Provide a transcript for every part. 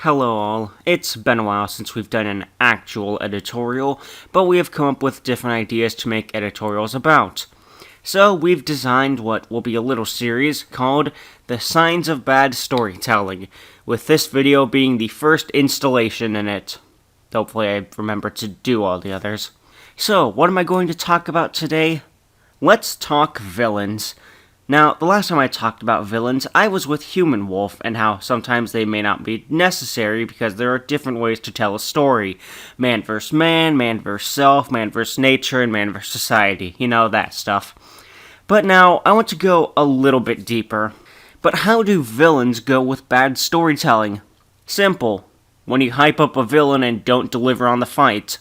Hello all, it's been a while since we've done an actual editorial, but we have come up with different ideas to make editorials about. So we've designed what will be a little series called The Signs of Bad Storytelling, with this video being the first installation in it. Hopefully I remember to do all the others. So, what am I going to talk about today? Let's talk villains. Now, the last time I talked about villains, I was with Human Wolf, and how sometimes they may not be necessary because there are different ways to tell a story. Man vs. man vs. self, man vs. nature, and man vs. society. You know, that stuff. But now, I want to go a little bit deeper. But how do villains go with bad storytelling? Simple. When you hype up a villain and don't deliver on the fight.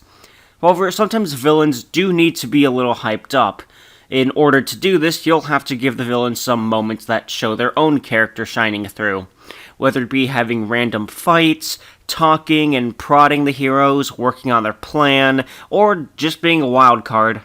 However, sometimes villains do need to be a little hyped up. In order to do this, you'll have to give the villain some moments that show their own character shining through. Whether it be having random fights, talking and prodding the heroes, working on their plan, or just being a wild card.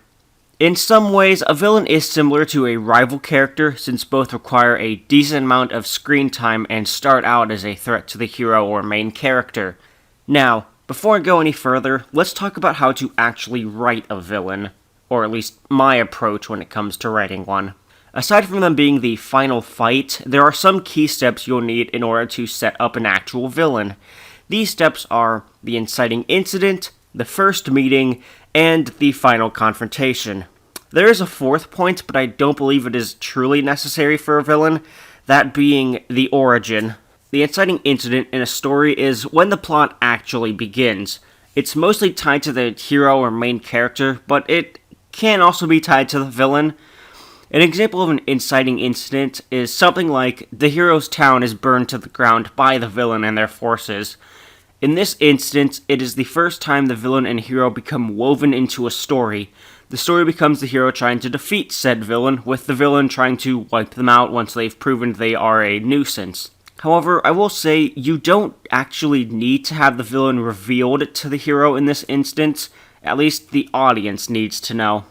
In some ways, a villain is similar to a rival character, since both require a decent amount of screen time and start out as a threat to the hero or main character. Now, before I go any further, let's talk about how to actually write a villain. Or at least my approach when it comes to writing one. Aside from them being the final fight, there are some key steps you'll need in order to set up an actual villain. These steps are the inciting incident, the first meeting, and the final confrontation. There is a fourth point, but I don't believe it is truly necessary for a villain, that being the origin. The inciting incident in a story is when the plot actually begins. It's mostly tied to the hero or main character, but it can also be tied to the villain. An example of an inciting incident is something like the hero's town is burned to the ground by the villain and their forces. In this instance, it is the first time the villain and hero become woven into a story. The story becomes the hero trying to defeat said villain, with the villain trying to wipe them out once they've proven they are a nuisance. However, I will say you don't actually need to have the villain revealed to the hero in this instance. At least the audience needs to know.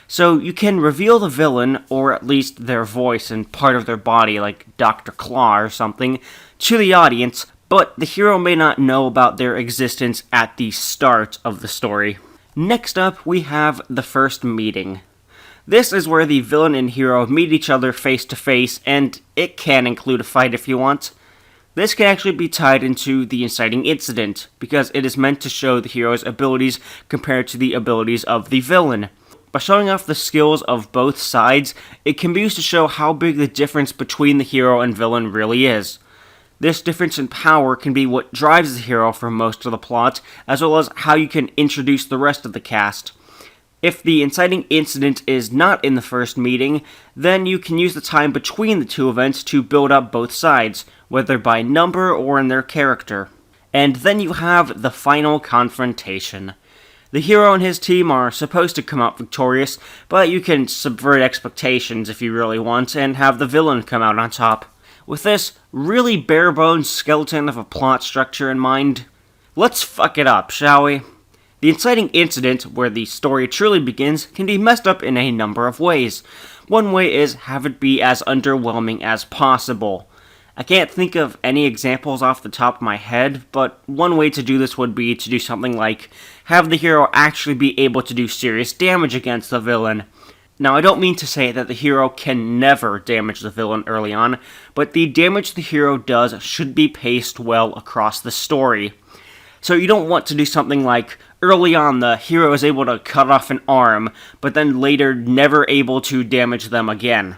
So you can reveal the villain, or at least their voice and part of their body, like Dr. Claw or something, to the audience, but the hero may not know about their existence at the start of the story. Next up, we have the first meeting. This is where the villain and hero meet each other face to face, and it can include a fight if you want. This can actually be tied into the inciting incident, because it is meant to show the hero's abilities compared to the abilities of the villain. By showing off the skills of both sides, it can be used to show how big the difference between the hero and villain really is. This difference in power can be what drives the hero for most of the plot, as well as how you can introduce the rest of the cast. If the inciting incident is not in the first meeting, then you can use the time between the two events to build up both sides, whether by number or in their character. And then you have the final confrontation. The hero and his team are supposed to come out victorious, but you can subvert expectations if you really want, and have the villain come out on top. With this really bare-bones skeleton of a plot structure in mind, let's fuck it up, shall we? The inciting incident, where the story truly begins, can be messed up in a number of ways. One way is have it be as underwhelming as possible. I can't think of any examples off the top of my head, but one way to do this would be to do something like have the hero actually be able to do serious damage against the villain. Now, I don't mean to say that the hero can never damage the villain early on, but the damage the hero does should be paced well across the story. So you don't want to do something like, early on the hero is able to cut off an arm, but then later never able to damage them again.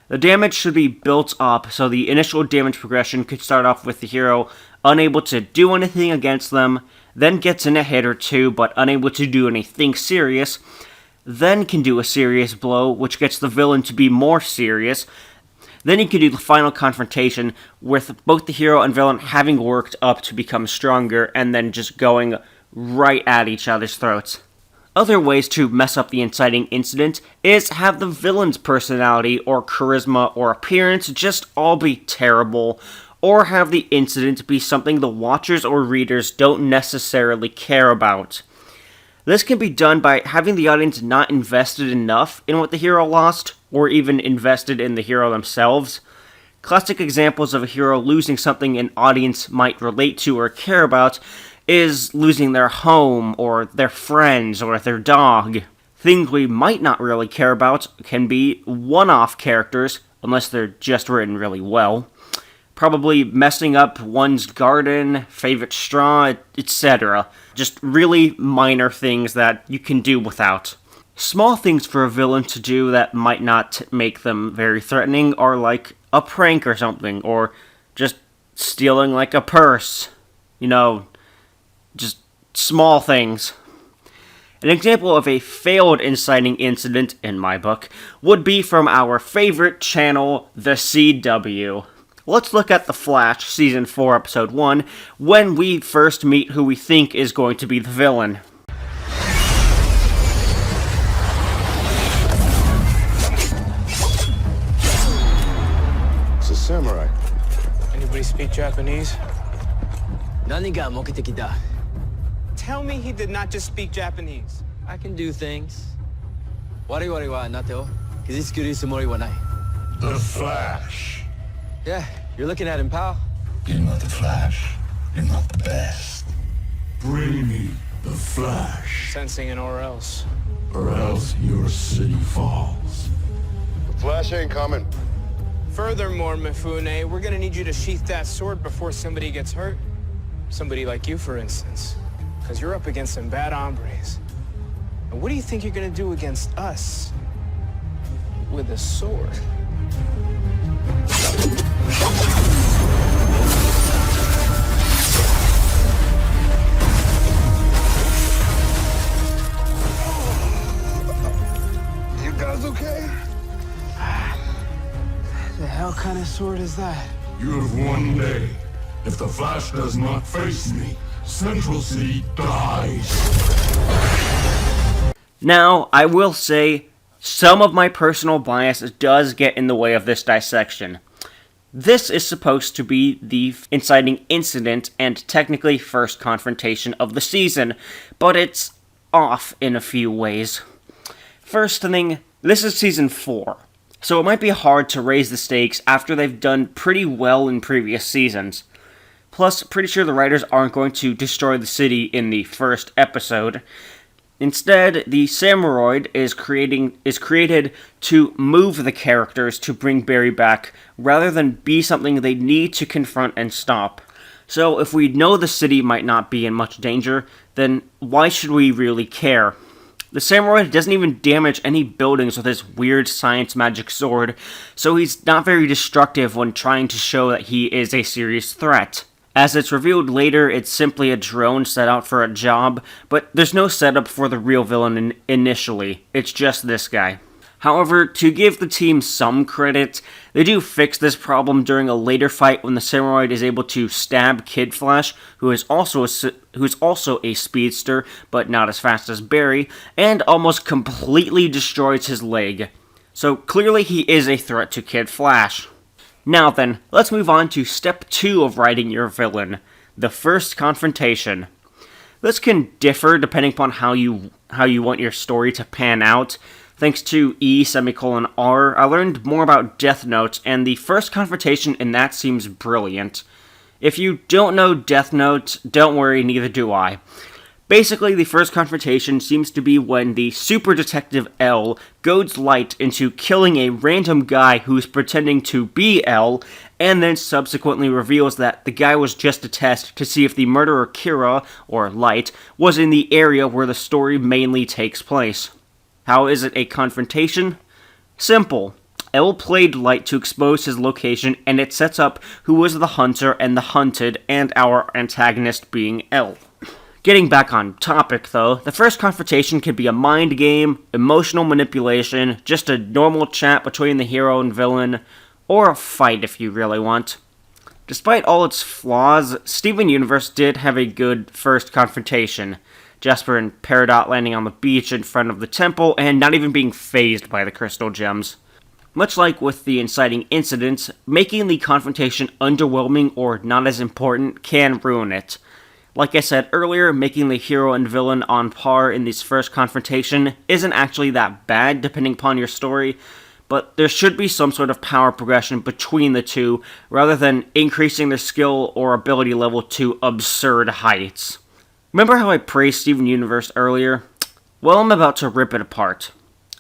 The damage should be built up, so the initial damage progression could start off with the hero unable to do anything against them, then gets in a hit or two, but unable to do anything serious, then can do a serious blow, which gets the villain to be more serious. Then you can do the final confrontation with both the hero and villain having worked up to become stronger and then just going right at each other's throats. Other ways to mess up the inciting incident is have the villain's personality or charisma or appearance just all be terrible, or have the incident be something the watchers or readers don't necessarily care about. This can be done by having the audience not invested enough in what the hero lost, or even invested in the hero themselves. Classic examples of a hero losing something an audience might relate to or care about is losing their home, or their friends, or their dog. Things we might not really care about can be one-off characters, unless they're just written really well. Probably messing up one's garden, favorite straw, etc. Just really minor things that you can do without. Small things for a villain to do that might not make them very threatening are like a prank or something, or just stealing like a purse. Just small things. An example of a failed inciting incident, in my book, would be from our favorite channel, The CW. Let's look at The Flash, Season 4, Episode 1, when we first meet who we think is going to be the villain. It's a samurai. Anybody speak Japanese? 何が目的だ? Tell me he did not just speak Japanese. I can do things. 我々はあなたを傷つけるつもりはない. The Flash. Yeah, you're looking at him, pal. You're not the Flash. You're not the best. Bring me the Flash, Sensing an or else. or else your city falls. The Flash ain't coming. Furthermore, Mifune, we're gonna need you to sheath that sword before somebody gets hurt. Somebody like you, for instance. Because you're up against some bad hombres. And what do you think you're gonna do against us? With a sword? You guys okay? The hell kind of sword is that? You have one day. If the Flash does not face me, Central City dies. Now, I will say, some of my personal bias does get in the way of this dissection. This is supposed to be the inciting incident and technically first confrontation of the season, but it's off in a few ways. First thing, this is Season 4, so it might be hard to raise the stakes after they've done pretty well in previous seasons. Plus, pretty sure the writers aren't going to destroy the city in the first episode. Instead, the Samuroid is created to move the characters to bring Barry back, rather than be something they need to confront and stop. So, if we know the city might not be in much danger, then why should we really care? The Samuroid doesn't even damage any buildings with his weird science magic sword, so he's not very destructive when trying to show that he is a serious threat. As it's revealed later, it's simply a drone set out for a job, but there's no setup for the real villain initially. It's just this guy. However, to give the team some credit, they do fix this problem during a later fight when the Samuroid is able to stab Kid Flash, who is also a speedster, but not as fast as Barry, and almost completely destroys his leg. So clearly he is a threat to Kid Flash. Now then, let's move on to step 2 of writing your villain, the first confrontation. This can differ depending upon how you want your story to pan out. Thanks to E:(R), I learned more about Death Note, and the first confrontation in that seems brilliant. If you don't know Death Note, don't worry, neither do I. Basically, the first confrontation seems to be when the super detective L goads Light into killing a random guy who's pretending to be L, and then subsequently reveals that the guy was just a test to see if the murderer Kira, or Light, was in the area where the story mainly takes place. How is it a confrontation? Simple. L played Light to expose his location, and it sets up who was the hunter and the hunted, and our antagonist being L. Getting back on topic, though, the first confrontation could be a mind game, emotional manipulation, just a normal chat between the hero and villain, or a fight if you really want. Despite all its flaws, Steven Universe did have a good first confrontation. Jasper and Peridot landing on the beach in front of the temple and not even being fazed by the crystal gems. Much like with the inciting incidents, making the confrontation underwhelming or not as important can ruin it. Like I said earlier, making the hero and villain on par in this first confrontation isn't actually that bad depending upon your story, but there should be some sort of power progression between the two, rather than increasing their skill or ability level to absurd heights. Remember how I praised Steven Universe earlier? Well, I'm about to rip it apart.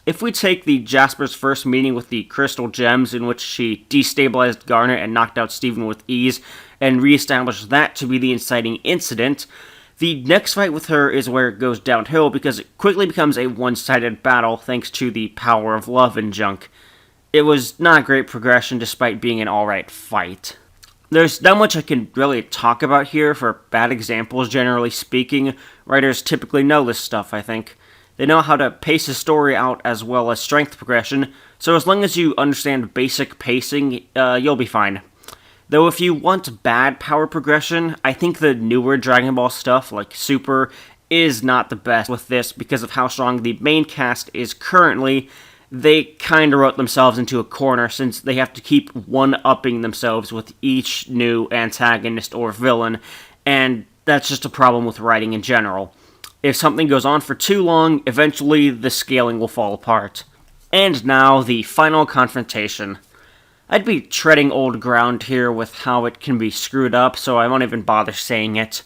If we take the Jasper's first meeting with the Crystal Gems, in which she destabilized Garnet and knocked out Steven with ease, and reestablish that to be the inciting incident, the next fight with her is where it goes downhill because it quickly becomes a one-sided battle thanks to the power of love and junk. It was not great progression despite being an alright fight. There's not much I can really talk about here for bad examples, generally speaking. Writers typically know this stuff, I think. They know how to pace a story out as well as strength progression, so as long as you understand basic pacing, you'll be fine. Though if you want bad power progression, I think the newer Dragon Ball stuff, like Super, is not the best with this because of how strong the main cast is currently. They kinda wrote themselves into a corner since they have to keep one-upping themselves with each new antagonist or villain, and that's just a problem with writing in general. If something goes on for too long, eventually the scaling will fall apart. And now, the final confrontation. I'd be treading old ground here with how it can be screwed up, so I won't even bother saying it.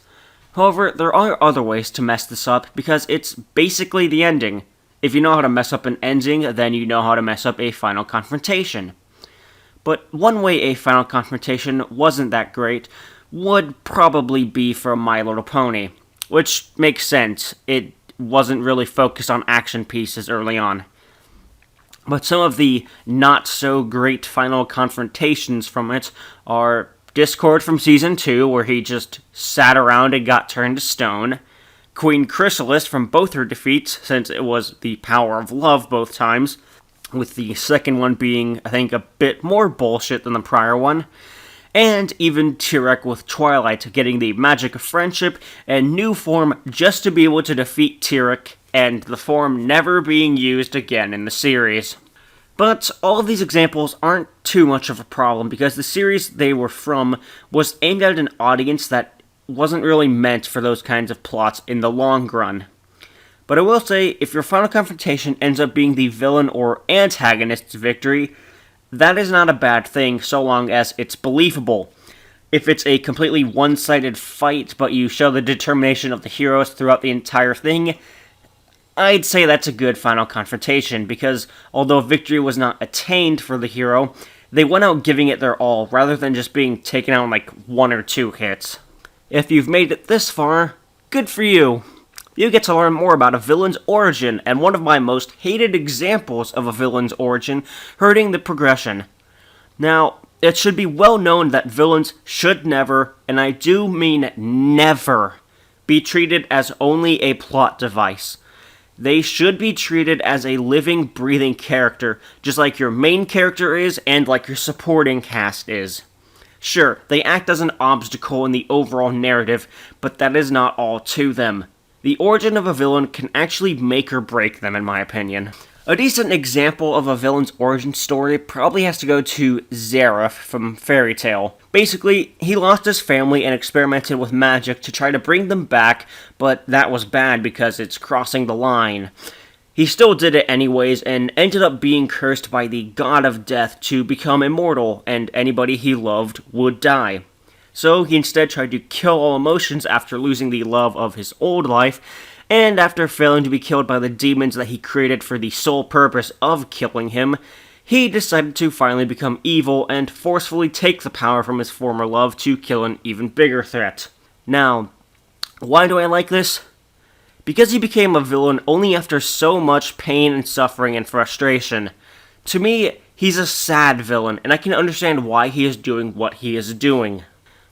However, there are other ways to mess this up, because it's basically the ending. If you know how to mess up an ending, then you know how to mess up a final confrontation. But one way a final confrontation wasn't that great would probably be from My Little Pony. Which makes sense, it wasn't really focused on action pieces early on. But some of the not-so-great final confrontations from it are Discord from Season 2, where he just sat around and got turned to stone, Queen Chrysalis from both her defeats, since it was the power of love both times, with the second one being, I think, a bit more bullshit than the prior one, and even Tyrek with Twilight getting the magic of friendship and new form just to be able to defeat Tyrek, and the form never being used again in the series. But all of these examples aren't too much of a problem because the series they were from was aimed at an audience that wasn't really meant for those kinds of plots in the long run. But I will say, if your final confrontation ends up being the villain or antagonist's victory, that is not a bad thing, so long as it's believable. If it's a completely one-sided fight, but you show the determination of the heroes throughout the entire thing, I'd say that's a good final confrontation, because although victory was not attained for the hero, they went out giving it their all, rather than just being taken out in like 1 or 2 hits. If you've made it this far, good for you! You get to learn more about a villain's origin, and one of my most hated examples of a villain's origin hurting the progression. Now, it should be well known that villains should never, and I do mean never, be treated as only a plot device. They should be treated as a living, breathing character, just like your main character is and like your supporting cast is. Sure, they act as an obstacle in the overall narrative, but that is not all to them. The origin of a villain can actually make or break them, in my opinion. A decent example of a villain's origin story probably has to go to Zeref from Fairy Tail. Basically, he lost his family and experimented with magic to try to bring them back, but that was bad because it's crossing the line. He still did it anyways, and ended up being cursed by the god of death to become immortal, and anybody he loved would die. So he instead tried to kill all emotions after losing the love of his old life, and after failing to be killed by the demons that he created for the sole purpose of killing him, he decided to finally become evil and forcefully take the power from his former love to kill an even bigger threat. Now, why do I like this? Because he became a villain only after so much pain and suffering and frustration. To me, he's a sad villain, and I can understand why he is doing what he is doing.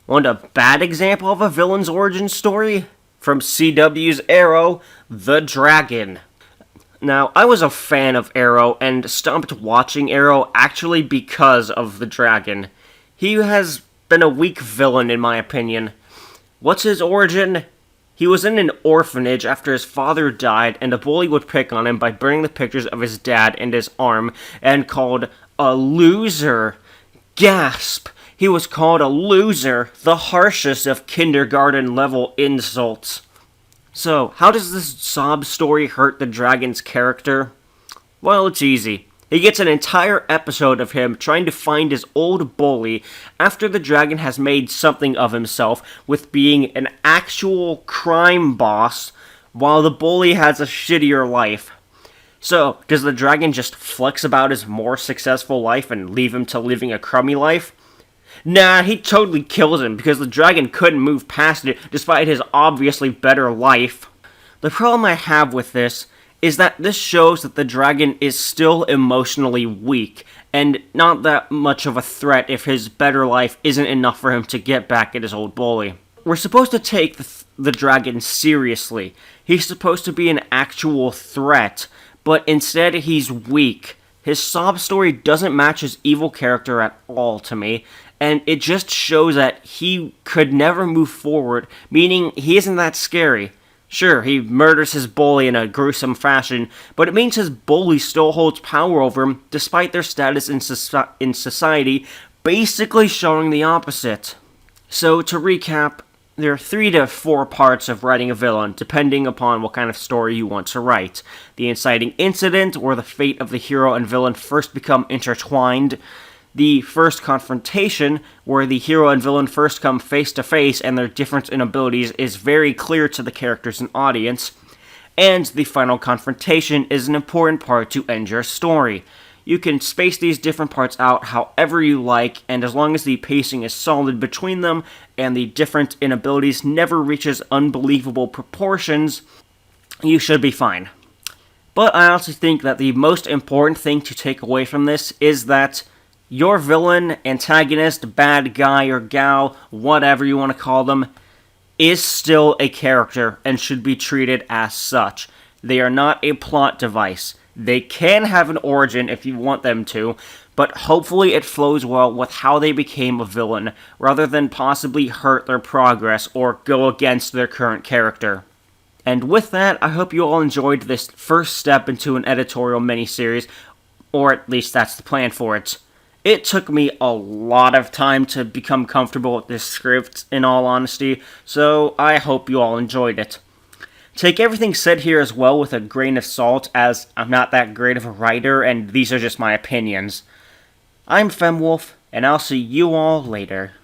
Want a bad example of a villain's origin story? From CW's Arrow, The Dragon. Now, I was a fan of Arrow, and stopped watching Arrow actually because of The Dragon. He has been a weak villain, in my opinion. What's his origin? He was in an orphanage after his father died, and a bully would pick on him by burning the pictures of his dad and his arm, and called a loser. Gasp! He was called a loser, the harshest of kindergarten-level insults. So, how does this sob story hurt the dragon's character? Well, it's easy. He gets an entire episode of him trying to find his old bully after the dragon has made something of himself with being an actual crime boss while the bully has a shittier life. So, does the dragon just flex about his more successful life and leave him to living a crummy life? Nah, he totally kills him because the dragon couldn't move past it despite his obviously better life. The problem I have with this is that this shows that the dragon is still emotionally weak, and not that much of a threat if his better life isn't enough for him to get back at his old bully. We're supposed to take the dragon seriously. He's supposed to be an actual threat, but instead he's weak. His sob story doesn't match his evil character at all to me, and it just shows that he could never move forward, meaning he isn't that scary. Sure, he murders his bully in a gruesome fashion, but it means his bully still holds power over him, despite their status in society basically showing the opposite. So, to recap, there are 3 to 4 parts of writing a villain, depending upon what kind of story you want to write. The inciting incident, where the fate of the hero and villain first become intertwined. The first confrontation, where the hero and villain first come face to face and their difference in abilities is very clear to the characters and audience. And the final confrontation is an important part to end your story. You can space these different parts out however you like, and as long as the pacing is solid between them and the difference in abilities never reaches unbelievable proportions, you should be fine. But I also think that the most important thing to take away from this is that your villain, antagonist, bad guy or gal, whatever you want to call them, is still a character and should be treated as such. They are not a plot device. They can have an origin if you want them to, but hopefully it flows well with how they became a villain, rather than possibly hurt their progress or go against their current character. And with that, I hope you all enjoyed this first step into an editorial miniseries, or at least that's the plan for it. It took me a lot of time to become comfortable with this script, in all honesty, so I hope you all enjoyed it. Take everything said here as well with a grain of salt, as I'm not that great of a writer, and these are just my opinions. I'm Femwolf, and I'll see you all later.